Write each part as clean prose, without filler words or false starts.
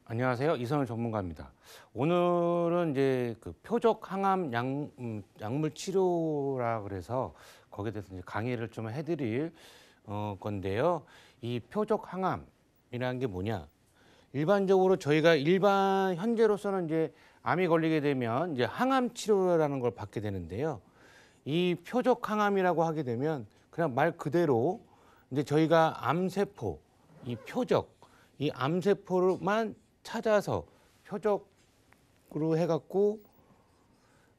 안녕하세요. 이선우 전문가입니다. 오늘은 이제 그 표적 항암 약물 치료라 그래서 거기에 대해서 이제 강의를 좀 해드릴 건데요. 이 표적 항암이라는 게 뭐냐? 일반적으로 저희가 일반 현재로서는 이제 암이 걸리게 되면 이제 항암 치료라는 걸 받게 되는데요. 이 표적 항암이라고 하게 되면 그냥 말 그대로 이제 저희가 암세포, 이 표적, 이 암세포만 찾아서 표적으로 해갖고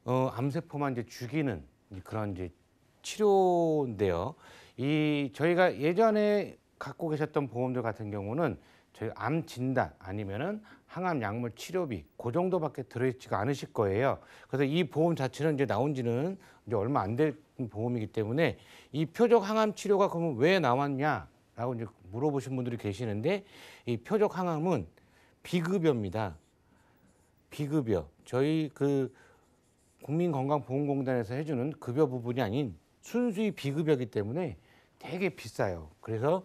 암세포만 이제 죽이는 그런 이제 치료인데요. 이 저희가 예전에 갖고 계셨던 보험들 같은 경우는 저희 암 진단 아니면은 항암 약물 치료비 그 정도밖에 들어있지가 않으실 거예요. 그래서 이 보험 자체는 이제 나온 지는 이제 얼마 안 된 보험이기 때문에 이 표적 항암 치료가 그러면 왜 나왔냐라고 이제 물어보신 분들이 계시는데, 이 표적 항암은 비급여입니다. 비급여. 저희 그 국민건강보험공단에서 해주는 급여 부분이 아닌 순수히 비급여이기 때문에 되게 비싸요. 그래서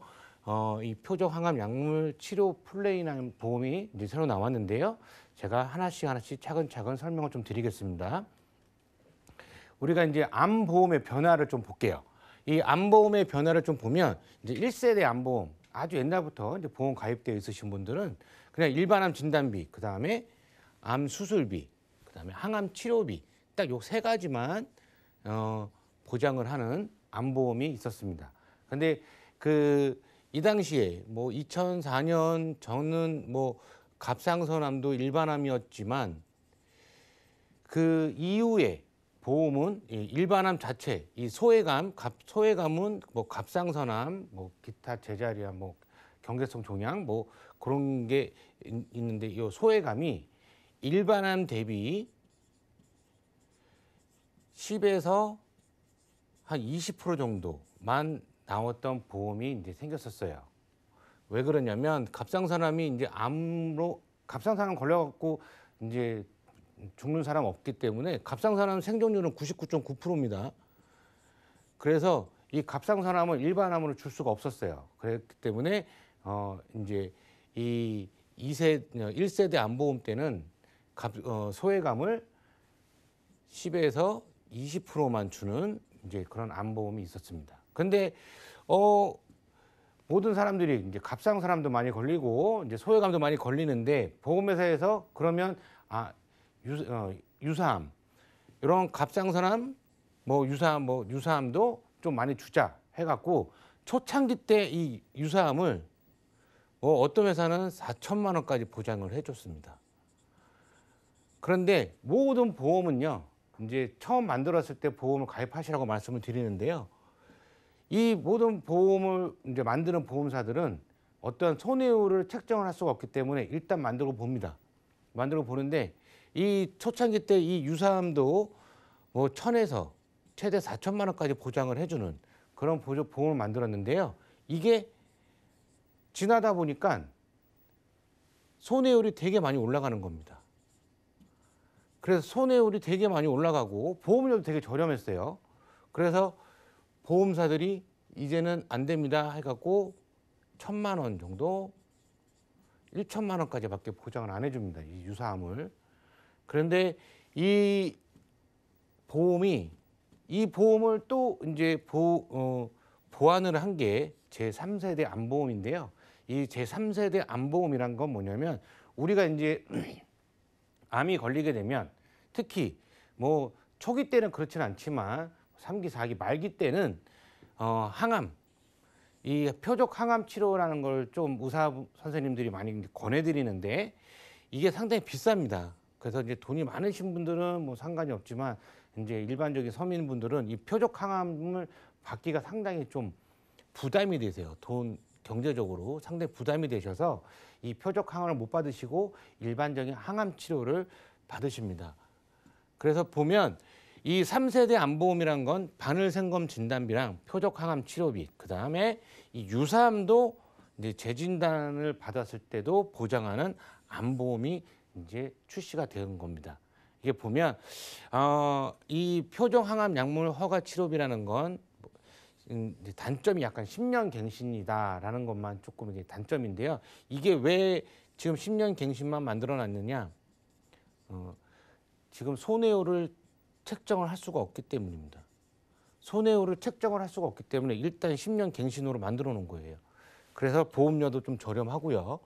이 표적 항암 약물 치료 플레이라는 보험이 이제 새로 나왔는데요. 제가 하나씩 차근차근 설명을 좀 드리겠습니다. 우리가 이제 암보험의 변화를 좀 볼게요. 이 암보험의 변화를 좀 보면 이제 1세대 암보험, 아주 옛날부터 이제 보험 가입되어 있으신 분들은 그냥 일반암 진단비, 그 다음에 암 수술비, 그 다음에 항암 치료비, 딱 요 세 가지만 보장을 하는 암보험이 있었습니다. 근데 이 당시에 뭐 2004년 저는 뭐 갑상선암도 일반암이었지만 그 이후에 보험은 일반암 자체, 이 소외감은 뭐 갑상선암, 뭐 기타 제자리암, 뭐 경계성 종양, 뭐 그런 게 있는데, 이 소외감이 일반암 대비 10에서 한 20% 정도만 나왔던 보험이 이제 생겼었어요. 왜 그러냐면 갑상선암이 이제 갑상선암 걸려갖고 이제 죽는 사람 없기 때문에 갑상선암 생존율은 99.9%입니다. 그래서 이 갑상선암을 일반암으로 줄 수가 없었어요. 그렇기 때문에 이제 이 1세대 암보험 때는 소외감을 10에서 20%만 주는 이제 그런 암보험이 있었습니다. 근데 모든 사람들이 이제 갑상선암도 많이 걸리고 이제 소외감도 많이 걸리는데, 보험회사에서 그러면 유사암, 이런 갑상선암, 유사암도 좀 많이 주자 해갖고 초창기 때 이 유사암을 어떤 회사는 4천만 원까지 보장을 해줬습니다. 그런데 모든 보험은요, 이제 처음 만들었을 때 보험을 가입하시라고 말씀을 드리는데요. 이 모든 보험을 이제 만드는 보험사들은 어떤 손해율을 책정을 할 수가 없기 때문에 일단 만들어 봅니다. 만들어 보는데 이 초창기 때 이 유사암도 뭐 1,000에서 최대 4천만 원까지 보장을 해주는 그런 보험을 만들었는데요. 이게 지나다 보니까 손해율이 되게 많이 올라가는 겁니다. 그래서 손해율이 되게 많이 올라가고 보험료도 되게 저렴했어요. 그래서 보험사들이 이제는 안 됩니다 해갖고 1,000만 원 정도, 1천만 원까지밖에 보장을 안 해줍니다, 이 유사암을. 그런데 이 보험을 또 이제 보완을 한 게 제3세대 암보험인데요. 이 제3세대 암보험이란 건 뭐냐면, 우리가 이제 암이 걸리게 되면 특히 뭐 초기 때는 그렇지는 않지만 3기, 4기, 말기 때는 항암, 이 표적 항암 치료라는 걸 좀 의사 선생님들이 많이 권해드리는데 이게 상당히 비쌉니다. 그래서 이제 돈이 많으신 분들은 뭐 상관이 없지만 이제 일반적인 서민분들은 이 표적 항암을 받기가 상당히 좀 부담이 되세요. 경제적으로 상당히 부담이 되셔서 이 표적 항암을 못 받으시고 일반적인 항암 치료를 받으십니다. 그래서 보면 이 3세대 암보험이란 건 바늘생검 진단비랑 표적 항암 치료비, 그 다음에 이 유사암도 이제 재진단을 받았을 때도 보장하는 암보험이 이제 출시가 된 겁니다. 이게 보면 이 표적 항암 약물 허가 치료비라는 건 단점이 약간 10년 갱신이다라는 것만 조금 이게 단점인데요. 이게 왜 지금 10년 갱신만 만들어 놨느냐? 지금 손해율을 책정을 할 수가 없기 때문입니다. 손해율을 책정을 할 수가 없기 때문에 일단 10년 갱신으로 만들어 놓은 거예요. 그래서 보험료도 좀 저렴하고요.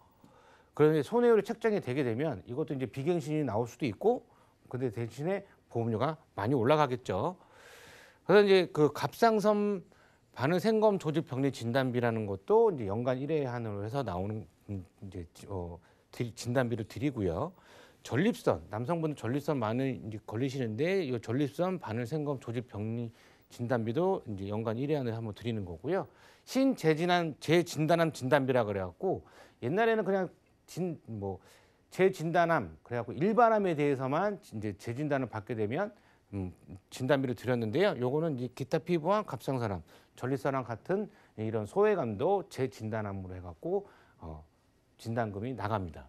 그런데 손해율이 책정이 되게 되면 이것도 이제 비갱신이 나올 수도 있고, 근데 대신에 보험료가 많이 올라가겠죠. 그래서 이제 그 갑상선 바늘 생검 조직 병리 진단비라는 것도 이제 연간 1회 한으로 해서 나오는 이제 진단비를 드리고요. 전립선, 남성분들 전립선 많이 이제 걸리시는데 이 전립선 바늘 생검 조직 병리 진단비도 이제 연간 1회 안에 한번 드리는 거고요. 재진단암 진단비라 그래갖고 옛날에는 그냥 재진단암 그래갖고 일반암에 대해서만 이제 재진단을 받게 되면 진단비를 드렸는데요. 요거는 이제 기타 피부암, 갑상선암, 전립선암 같은 이런 소외감도 재진단암으로 해갖고 진단금이 나갑니다.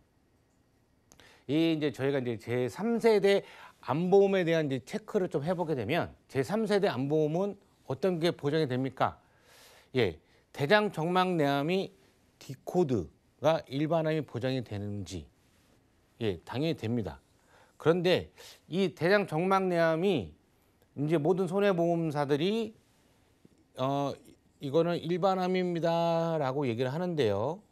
이 이제 저희가 이제 제 3세대 암보험에 대한 이제 체크를 좀 해보게 되면 제 3세대 암보험은 어떤 게 보장이 됩니까? 예, 대장 정막내암이 D코드가 일반암이 보장이 되는지, 예, 당연히 됩니다. 그런데 이 대장 정막내암이 이제 모든 손해보험사들이 이거는 일반암입니다라고 얘기를 하는데요.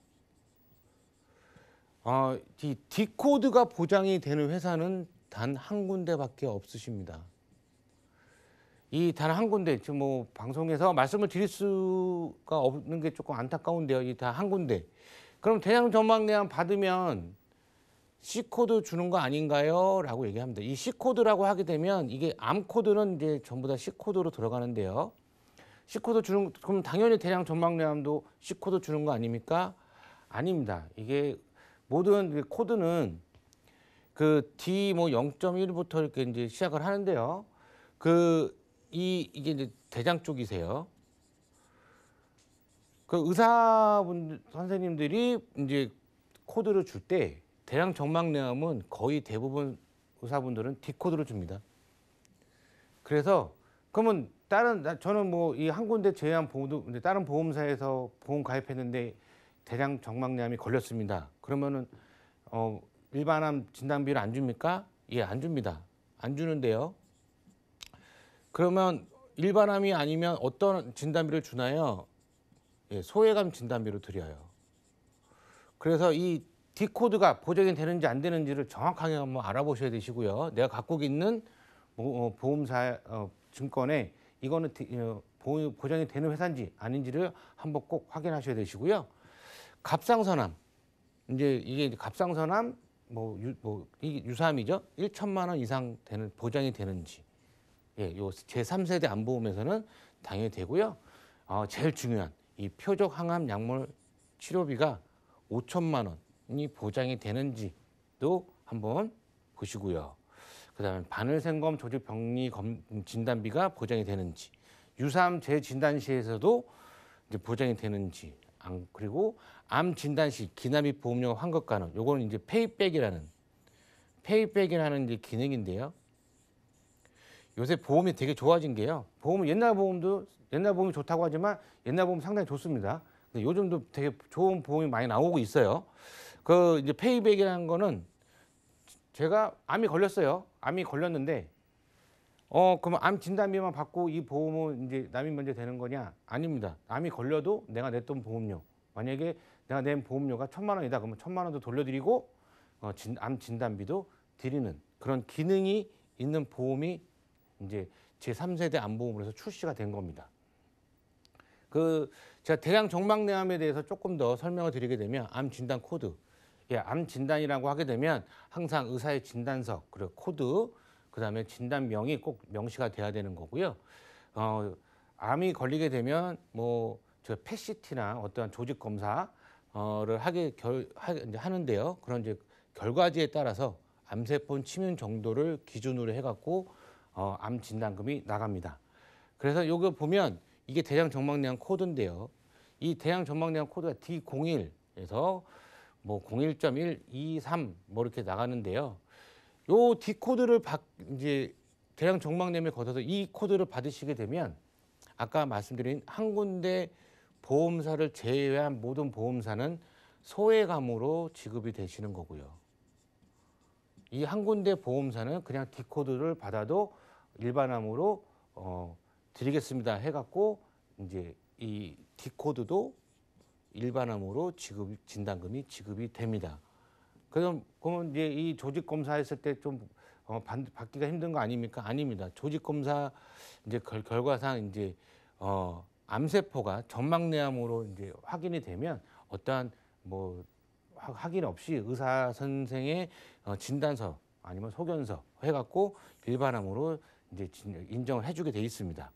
이 D코드가 보장이 되는 회사는 단 한 군데밖에 없으십니다. 이 단 한 군데, 지금 뭐 방송에서 말씀을 드릴 수가 없는 게 조금 안타까운데요. 이 단 한 군데. 그럼 대장 정막내암 받으면 C코드 주는 거 아닌가요? 라고 얘기합니다. 이 C코드라고 하게 되면 이게 암 코드는 이제 전부 다 C코드로 들어가는데요. C코드 주는, 그럼 당연히 대장 정막내암도 C코드 주는 거 아닙니까? 아닙니다. 이게 모든 코드는 그 D 뭐 0.1부터 이렇게 이제 시작을 하는데요. 이게 이제 대장 쪽이세요. 그 의사분 선생님들이 이제 코드를 줄 때 대장 정막내암은 거의 대부분 의사분들은 D 코드를 줍니다. 그래서 그러면 저는 뭐 이 한 군데 제외한 보험도 다른 보험사에서 보험 가입했는데 대장 정막내암이 걸렸습니다. 그러면은 일반암 진단비를 안 줍니까? 예, 안 줍니다. 안 주는데요. 그러면 일반암이 아니면 어떤 진단비를 주나요? 예, 소외감 진단비로 드려요. 그래서 이 D코드가 보장이 되는지 안 되는지를 정확하게 한번 알아보셔야 되시고요. 내가 갖고 있는 보험사 증권에 이거는 보장이 되는 회사인지 아닌지를 한번 꼭 확인하셔야 되시고요. 갑상선암, 이제 이게 갑상선암 이게 유사암이죠. 1천만 원 이상 되는 보장이 되는지, 예, 요 제3세대 암보험에서는 당연히 되고요. 제일 중요한 이 표적 항암 약물 치료비가 5천만 원이 보장이 되는지도 한번 보시고요. 그다음에 바늘생검 조직 병리 진단비가 보장이 되는지, 유사암 재진단 시에서도 이제 보장이 되는지, 그리고 암 진단 시 기납입 보험료가 환급 가능. 요거는 이제 페이백이라는 이제 기능인데요. 요새 보험이 되게 좋아진 게요. 옛날 보험이 좋다고 하지만 옛날 보험 상당히 좋습니다. 근데 요즘도 되게 좋은 보험이 많이 나오고 있어요. 그 이제 페이백이라는 거는 제가 암이 걸렸어요. 암이 걸렸는데 그러면 암 진단비만 받고 이 보험은 이제 남이 먼저 되는 거냐? 아닙니다. 암이 걸려도 내가 냈던 보험료, 만약에 내가 낸 보험료가 1,000만 원이다. 그러면 1,000만 원도 돌려드리고 암 진단비도 드리는 그런 기능이 있는 보험이 이제 제3세대 암보험으로 해서 출시가 된 겁니다. 제가 대장 정막내암에 대해서 조금 더 설명을 드리게 되면 암 진단 코드, 예, 암 진단이라고 하게 되면 항상 의사의 진단서 그리고 코드, 그다음에 진단명이 꼭 명시가 돼야 되는 거고요. 암이 걸리게 되면 저 펫CT나 어떠한 조직 검사를 하는데요. 그런 이제 결과지에 따라서 암세포 침윤 정도를 기준으로 해갖고 암 진단금이 나갑니다. 그래서 요거 보면 이게 대장 정막내암 코드인데요. 이 대장 정막내암 코드가 D01에서 01.123 이렇게 나가는데요. 요 D코드를 이제 대장 정막내암에 거쳐서 이 코드를 받으시게 되면 아까 말씀드린 한 군데 보험사를 제외한 모든 보험사는 소외감으로 지급이 되시는 거고요. 이 한 군데 보험사는 그냥 D코드를 받아도 일반암으로 드리겠습니다 해갖고 이제 이 D코드도 일반암으로 진단금이 지급이 됩니다. 그러면 이제 이 조직 검사했을 때 좀 받기가 힘든 거 아닙니까? 아닙니다. 조직 검사 이제 결과상 이제 암세포가 점막내암으로 이제 확인이 되면 어떠한 뭐 확인 없이 의사 선생의 진단서 아니면 소견서 해갖고 일반암으로 이제 인정을 해주게 돼 있습니다.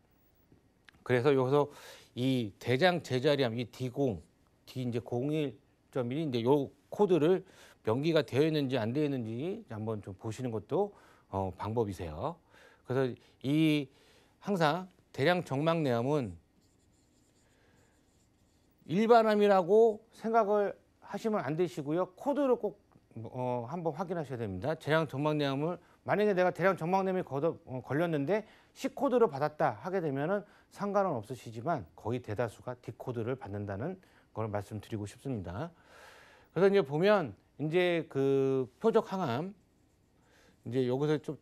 그래서 여기서 이 대장 제자리암 이 D0, D 이제 01.1이 이제 요 코드를 명기가 되어 있는지 안 되어 있는지 한번 좀 보시는 것도 방법이세요. 그래서 이 항상 대장 정막내암은 일반암이라고 생각을 하시면 안 되시고요. 코드를 꼭 한번 확인하셔야 됩니다. 대장 정막내암을 만약에 내가 대장 정막내암이 걸렸는데 C코드를 받았다 하게 되면은 상관은 없으시지만 거의 대다수가 D코드를 받는다는 걸 말씀드리고 싶습니다. 그래서 이제 보면 이제 그 표적 항암 이제 여기서 좀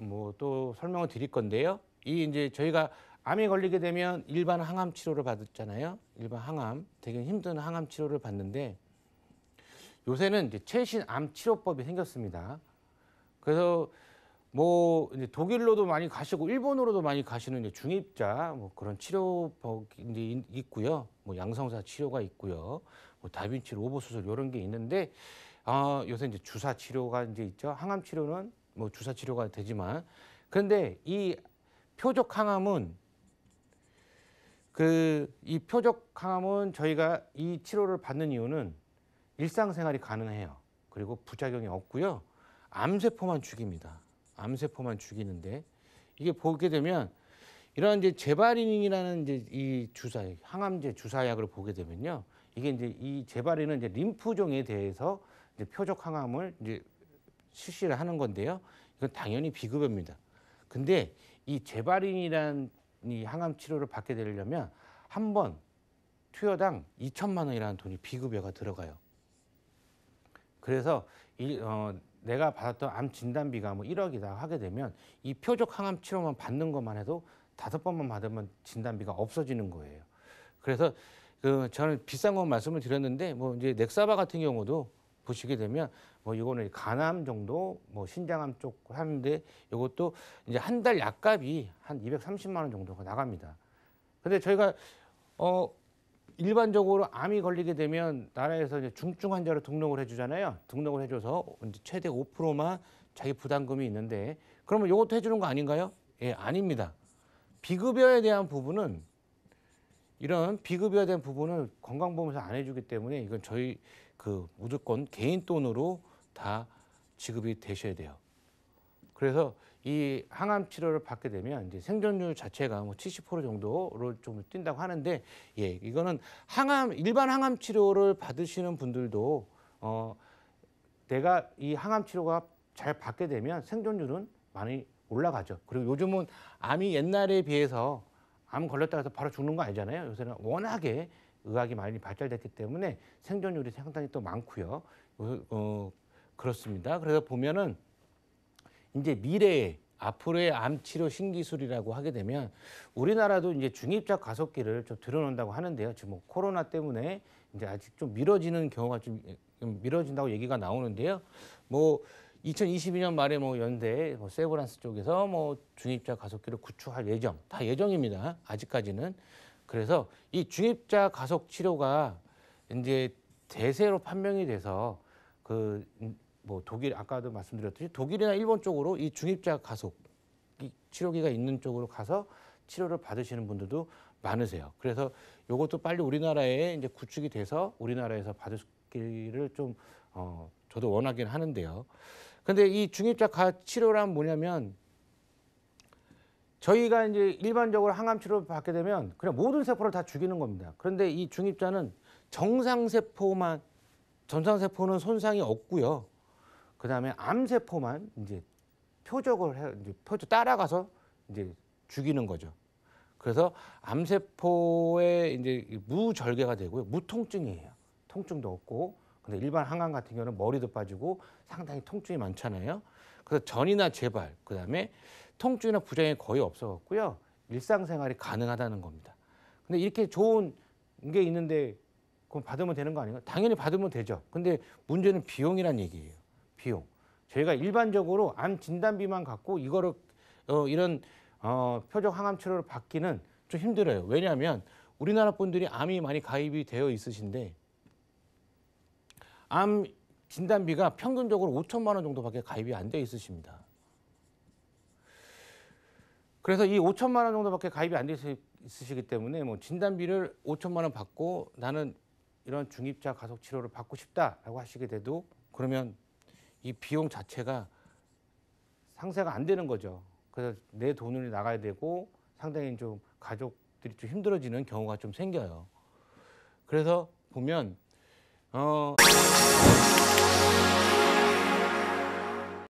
뭐 또 설명을 드릴 건데요. 이 이제 저희가 암이 걸리게 되면 일반 항암 치료를 받았잖아요. 일반 항암 되게 힘든 항암 치료를 받는데 요새는 이제 최신 암 치료법이 생겼습니다. 그래서 뭐 이제 독일로도 많이 가시고 일본으로도 많이 가시는 이제 중입자 뭐 그런 치료법이 이제 있고요. 뭐 양성사 치료가 있고요. 뭐 다빈치 로봇 수술 이런 게 있는데 요새 이제 주사 치료가 이제 있죠. 항암 치료는 뭐 주사 치료가 되지만 그런데 이 표적 항암은 이 표적 항암은 저희가 이 치료를 받는 이유는 일상생활이 가능해요. 그리고 부작용이 없고요. 암세포만 죽입니다. 암세포만 죽이는데 이게 보게 되면 이런 이제 제바린이라는 이제 이 주사, 항암제 주사약을 보게 되면요. 이게 이제 이 제바린은 이제 림프종에 대해서 이제 표적 항암을 이제 실시를 하는 건데요. 이건 당연히 비급여입니다. 근데 이 제바린이라는 이 항암 치료를 받게 되려면 한 번 투여당 2천만 원이라는 돈이 비급여가 들어가요. 그래서 내가 받았던 암 진단비가 뭐 1억이다 하게 되면 이 표적 항암 치료만 받는 것만 해도 5번만 받으면 진단비가 없어지는 거예요. 그래서 저는 비싼 건 말씀을 드렸는데 뭐 이제 넥사바 같은 경우도 보시게 되면 뭐 이거는 간암 정도 뭐 신장암 쪽 하는데 이것도 이제 한 달 약값이 한 230만 원 정도가 나갑니다. 근데 저희가 일반적으로 암이 걸리게 되면 나라에서 이제 중증 환자로 등록을 해주잖아요. 등록을 해줘서 이제 최대 5%만 자기 부담금이 있는데 그러면 이것도 해주는 거 아닌가요? 예, 아닙니다. 비급여에 대한 부분은 이런 비급여에 대한 부분을 건강보험에서 안 해주기 때문에 이건 저희 무조건 개인 돈으로 다 지급이 되셔야 돼요. 그래서 이 항암 치료를 받게 되면 이제 생존율 자체가 뭐 70% 정도로 좀 뛴다고 하는데 예, 이거는 일반 항암 치료를 받으시는 분들도 내가 이 항암 치료가 잘 받게 되면 생존율은 많이 올라가죠. 그리고 요즘은 암이 옛날에 비해서 암 걸렸다 해서 바로 죽는 거 아니잖아요. 요새는 워낙에 의학이 많이 발달됐기 때문에 생존율이 상당히 또 많고요. 그렇습니다. 그래서 보면은 이제 미래에 앞으로의 암 치료 신기술이라고 하게 되면 우리나라도 이제 중입자 가속기를 좀 들여놓는다고 하는데요. 지금 뭐 코로나 때문에 이제 아직 좀 미뤄지는 경우가 좀 미뤄진다고 얘기가 나오는데요. 뭐 2022년 말에 뭐 연대 세브란스 쪽에서 뭐 중입자 가속기를 구축할 예정, 다 예정입니다. 아직까지는. 그래서 이 중입자 가속 치료가 이제 대세로 판명이 돼서 뭐 독일 아까도 말씀드렸듯이 독일이나 일본 쪽으로 이 중입자 가속 치료기가 있는 쪽으로 가서 치료를 받으시는 분들도 많으세요. 그래서 이것도 빨리 우리나라에 이제 구축이 돼서 우리나라에서 받으기를 좀 저도 원하긴 하는데요. 근데 이 중입자 치료란 뭐냐면 저희가 이제 일반적으로 항암 치료를 받게 되면 그냥 모든 세포를 다 죽이는 겁니다. 그런데 이 중입자는 정상세포는 손상이 없고요. 그 다음에 암세포만 이제 표적 따라가서 이제 죽이는 거죠. 그래서 암세포에 이제 무절개가 되고요. 무통증이에요. 통증도 없고, 근데 일반 항암 같은 경우는 머리도 빠지고 상당히 통증이 많잖아요. 그래서 전이나 재발, 그다음에 통증이나 부작용이 거의 없어갖고요, 일상생활이 가능하다는 겁니다. 근데 이렇게 좋은 게 있는데 그럼 받으면 되는 거 아닌가? 당연히 받으면 되죠. 근데 문제는 비용이란 얘기예요. 비용. 저희가 일반적으로 암 진단비만 갖고 이거를 이런 표적 항암 치료를 받기는 좀 힘들어요. 왜냐하면 우리나라 분들이 암이 많이 가입이 되어 있으신데 암 진단비가 평균적으로 5천만 원 정도밖에 가입이 안 되어 있으십니다. 그래서 이 5천만 원 정도밖에 가입이 안 되어 있으시기 때문에 뭐 진단비를 5천만 원 받고 나는 이런 중입자 가속 치료를 받고 싶다라고 하시게 돼도 그러면 이 비용 자체가 상쇄가 안 되는 거죠. 그래서 내 돈을 나가야 되고 상당히 좀 가족들이 좀 힘들어지는 경우가 좀 생겨요. 그래서 보면